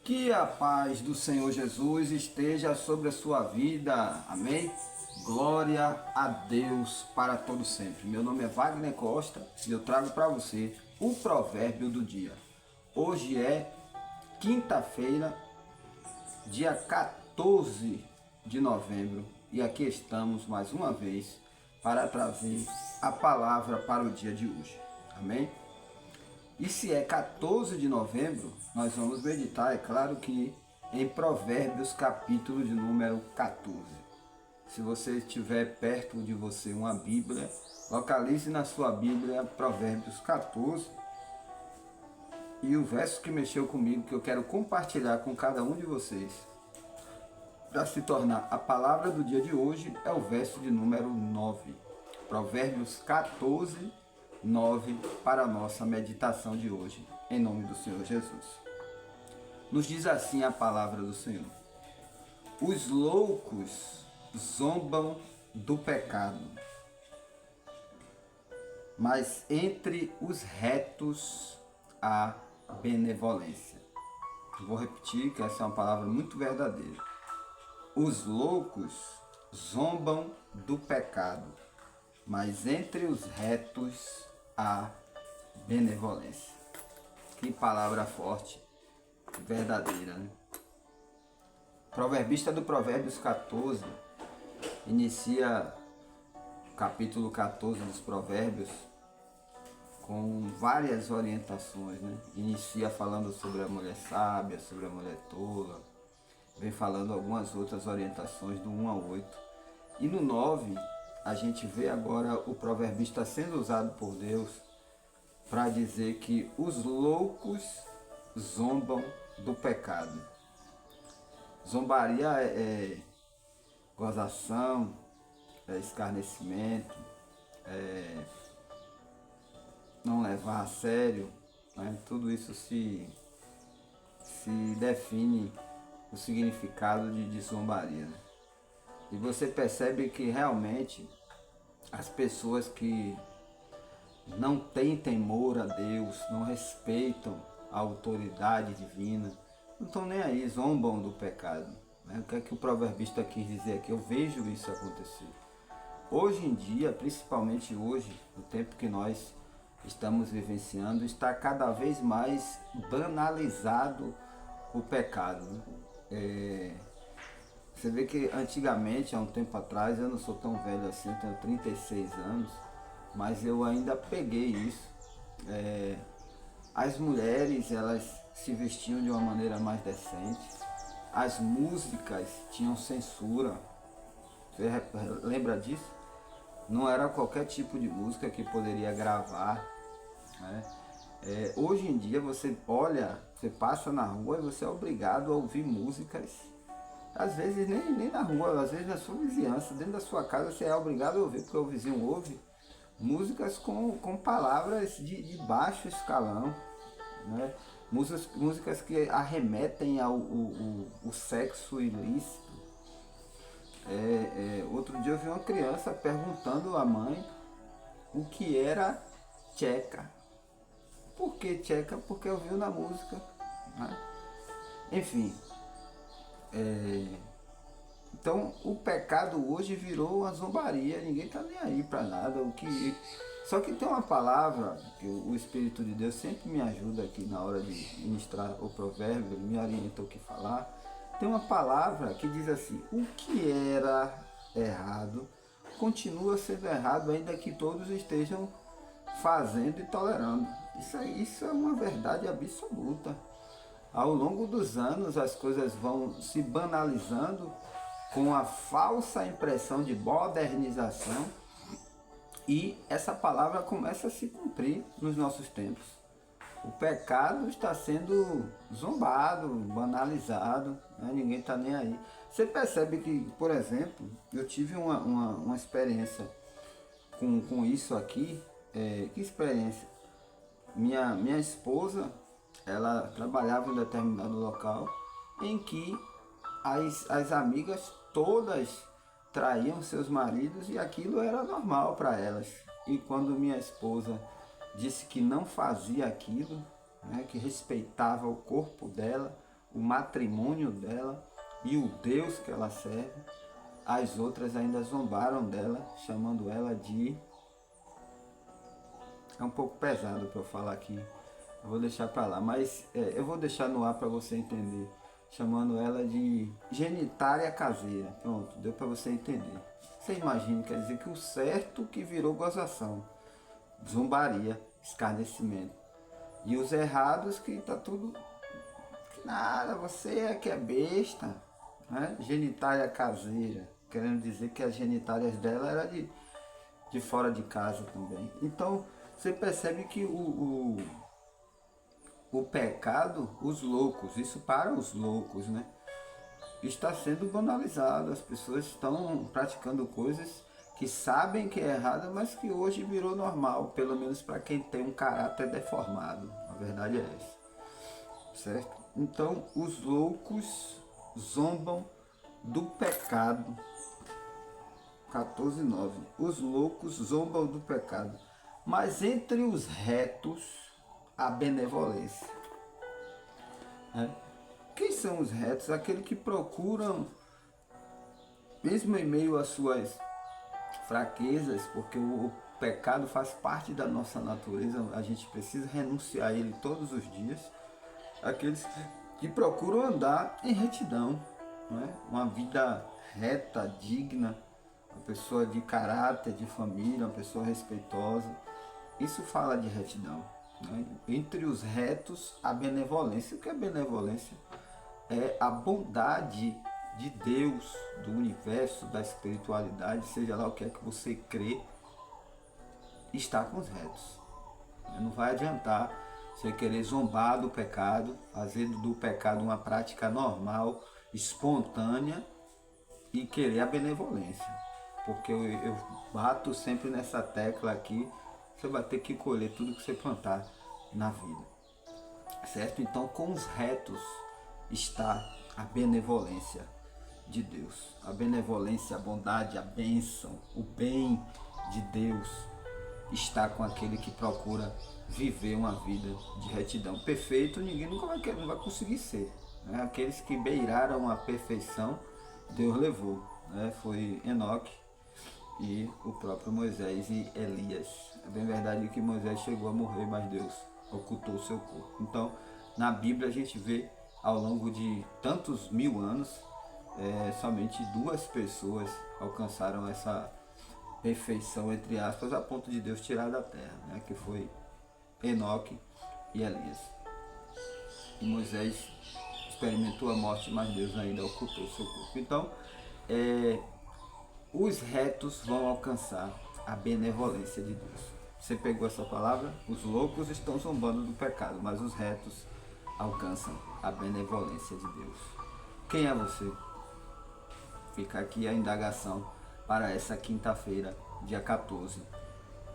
Que a paz do Senhor Jesus esteja sobre a sua vida. Amém? Glória a Deus para todo sempre. Meu nome é Wagner Costa e eu trago para você o provérbio do dia. Hoje é quinta-feira, dia 14 de novembro, e aqui estamos mais uma vez para trazer a palavra para o dia de hoje. Amém? E se é 14 de novembro, nós vamos meditar, é claro que em Provérbios, capítulo de número 14. Se você estiver perto de você uma Bíblia, localize na sua Bíblia Provérbios 14. E o verso que mexeu comigo, que eu quero compartilhar com cada um de vocês, para se tornar a palavra do dia de hoje, é o verso de número 9. Provérbios 14, 9, para a nossa meditação de hoje, em nome do Senhor Jesus. Nos diz assim a palavra do Senhor: os loucos zombam do pecado, mas entre os retos há benevolência. Vou repetir que essa é uma palavra muito verdadeira. Os loucos zombam do pecado, mas entre os retos há benevolência. Que palavra forte, verdadeira, né? Proverbista do Provérbios 14 inicia o capítulo 14 dos Provérbios com várias orientações, né? Inicia falando sobre a mulher sábia, sobre a mulher tola, vem falando algumas outras orientações do 1 ao 8. E no 9, a gente vê agora o proverbista sendo usado por Deus para dizer que os loucos zombam do pecado. Zombaria é gozação, é escarnecimento, é não levar a sério, né? Tudo isso se define o significado de zombaria, né? E você percebe que realmente as pessoas que não têm temor a Deus, não respeitam a autoridade divina, não estão nem aí, zombam do pecado, né? O que é que o proverbista quis dizer aqui? Eu vejo isso acontecer. Hoje em dia, principalmente hoje, no tempo que nós estamos vivenciando, está cada vez mais banalizado o pecado, né? Você vê que antigamente, há um tempo atrás, eu não sou tão velho assim, eu tenho 36 anos, mas eu ainda peguei isso. As mulheres, elas se vestiam de uma maneira mais decente, as músicas tinham censura. Você lembra disso? Não era qualquer tipo de música que poderia gravar, né? Hoje em dia você olha, você passa na rua e você é obrigado a ouvir músicas, às vezes nem na rua, às vezes na sua vizinhança, dentro da sua casa você é obrigado a ouvir, porque o vizinho ouve músicas com palavras de baixo escalão, né? Músicas que arremetem ao o sexo ilícito. Outro dia eu vi uma criança perguntando à mãe o que era tcheca. Por que tcheca? Porque ouviu na música, né? Enfim, então o pecado hoje virou uma zombaria, ninguém está nem aí para nada. Só que tem uma palavra que o Espírito de Deus sempre me ajuda aqui na hora de ministrar o provérbio, ele me orienta o que falar. Tem uma palavra que diz assim: o que era errado continua sendo errado, ainda que todos estejam fazendo e tolerando. Isso é uma verdade absoluta. Ao longo dos anos as coisas vão se banalizando com a falsa impressão de modernização, e essa palavra começa a se cumprir nos nossos tempos. O pecado está sendo zombado, banalizado, né? Ninguém está nem aí. Você percebe que, por exemplo, eu tive uma experiência com isso aqui. Que experiência? Minha esposa, ela trabalhava em um determinado local em que as amigas todas traíam seus maridos e aquilo era normal para elas. E quando minha esposa disse que não fazia aquilo, né, que respeitava o corpo dela, o matrimônio dela e o Deus que ela serve, as outras ainda zombaram dela, chamando ela de... É um pouco pesado para eu falar aqui, eu vou deixar para lá, mas eu vou deixar no ar para você entender. Chamando ela de genitária caseira. Pronto, deu para você entender. Você imagina, quer dizer que o certo que virou gozação, zombaria, escarnecimento. E os errados que tá tudo... Nada, você é que é besta. Né? Genitária caseira. Querendo dizer que as genitárias dela eram de fora de casa também. Então, você percebe que o pecado, os loucos, isso para os loucos, né? Está sendo banalizado. As pessoas estão praticando coisas que sabem que é errada, mas que hoje virou normal, pelo menos para quem tem um caráter deformado. A verdade é essa, certo? Então, os loucos zombam do pecado. 14:9. Os loucos zombam do pecado, mas entre os retos a benevolência. Quem são os retos? Aqueles que procuram, mesmo em meio às suas fraquezas, porque o pecado faz parte da nossa natureza, a gente precisa renunciar a ele todos os dias. Aqueles que procuram andar em retidão, uma vida reta, digna, uma pessoa de caráter, de família, uma pessoa respeitosa. Isso fala de retidão. Entre os retos, a benevolência. O que é benevolência? É a bondade de Deus, do universo, da espiritualidade, seja lá o que é que você crê, está com os retos. Não vai adiantar você querer zombar do pecado, fazer do pecado uma prática normal, espontânea, e querer a benevolência. Porque eu bato sempre nessa tecla aqui, você vai ter que colher tudo que você plantar na vida, certo? Então, com os retos está a benevolência de Deus, a benevolência, a bondade, a bênção, o bem de Deus está com aquele que procura viver uma vida de retidão. Perfeito ninguém nunca não vai conseguir ser, né? Aqueles que beiraram a perfeição, Deus levou, né? Foi Enoque e o próprio Moisés e Elias. É bem verdade que Moisés chegou a morrer, mas Deus ocultou o seu corpo. Então, na Bíblia a gente vê, ao longo de tantos mil anos, somente 2 pessoas alcançaram essa perfeição, entre aspas, a ponto de Deus tirar da terra, né? Que foi Enoque e Elias. E Moisés experimentou a morte, mas Deus ainda ocultou o seu corpo. Então, os retos vão alcançar a benevolência de Deus. Você pegou essa palavra? Os loucos estão zombando do pecado, mas os retos alcançam a benevolência de Deus. Quem é você? Fica aqui a indagação para essa quinta-feira, dia 14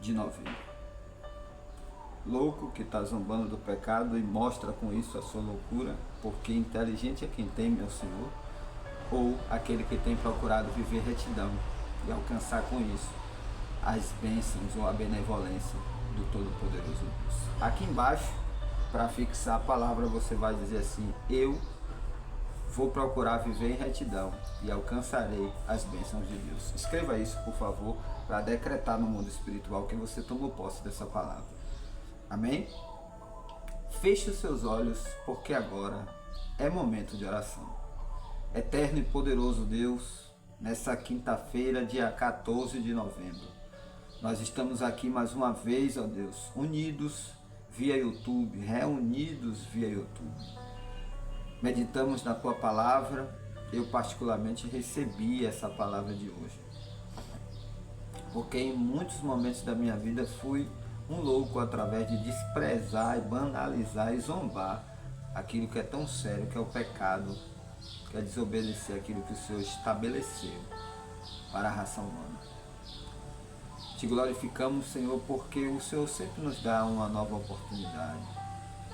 de novembro. Louco que está zombando do pecado e mostra com isso a sua loucura, porque inteligente é quem teme ao Senhor, ou aquele que tem procurado viver retidão e alcançar com isso as bênçãos ou a benevolência do Todo-Poderoso Deus. Aqui embaixo, para fixar a palavra, você vai dizer assim: eu vou procurar viver em retidão e alcançarei as bênçãos de Deus. Escreva isso, por favor, para decretar no mundo espiritual que você tomou posse dessa palavra. Amém? Feche os seus olhos, porque agora é momento de oração. Eterno e poderoso Deus, nessa quinta-feira, dia 14 de novembro, nós estamos aqui mais uma vez, ó Deus, unidos via YouTube, reunidos via YouTube. Meditamos na Tua palavra. Eu particularmente recebi essa palavra de hoje, porque em muitos momentos da minha vida fui um louco através de desprezar e banalizar e zombar aquilo que é tão sério, que é o pecado, que é desobedecer aquilo que o Senhor estabeleceu para a raça humana. Te glorificamos, Senhor, porque o Senhor sempre nos dá uma nova oportunidade.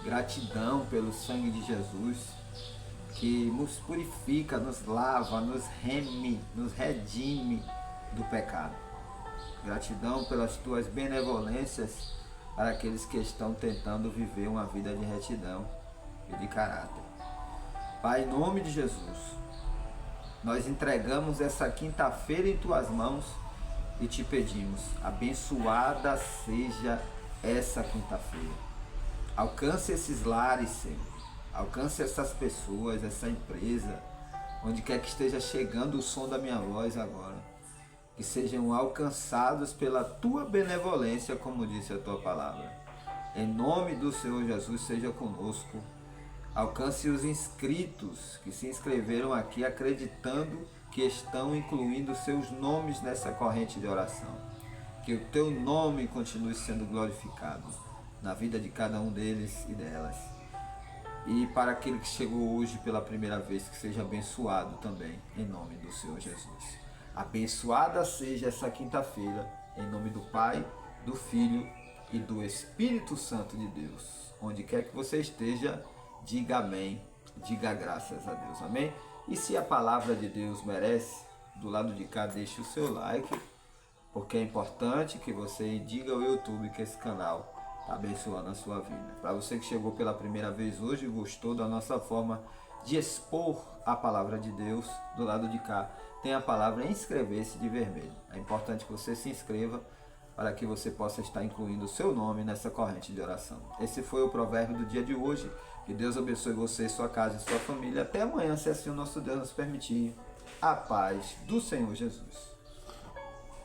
Gratidão pelo sangue de Jesus, que nos purifica, nos lava, nos redime do pecado. Gratidão pelas tuas benevolências para aqueles que estão tentando viver uma vida de retidão e de caráter. Pai, em nome de Jesus, nós entregamos essa quinta-feira em tuas mãos e te pedimos, abençoada seja essa quinta-feira. Alcance esses lares, Senhor. Alcance essas pessoas, essa empresa, onde quer que esteja chegando o som da minha voz agora. Que sejam alcançados pela tua benevolência, como disse a tua palavra. Em nome do Senhor Jesus, seja conosco. Alcance os inscritos que se inscreveram aqui acreditando que estão incluindo seus nomes nessa corrente de oração. Que o teu nome continue sendo glorificado na vida de cada um deles e delas. E para aquele que chegou hoje pela primeira vez, que seja abençoado também, em nome do Senhor Jesus. Abençoada seja essa quinta-feira, em nome do Pai, do Filho e do Espírito Santo de Deus. Onde quer que você esteja, diga amém, diga graças a Deus, amém? E se a palavra de Deus merece, do lado de cá deixe o seu like, porque é importante que você diga ao YouTube que esse canal está abençoando a sua vida. Para você que chegou pela primeira vez hoje e gostou da nossa forma de expor a palavra de Deus, do lado de cá tem a palavra inscrever-se de vermelho. É importante que você se inscreva para que você possa estar incluindo o seu nome nessa corrente de oração. Esse foi o provérbio do dia de hoje. Que Deus abençoe você, sua casa e sua família. Até amanhã, se assim o nosso Deus nos permitir. A paz do Senhor Jesus.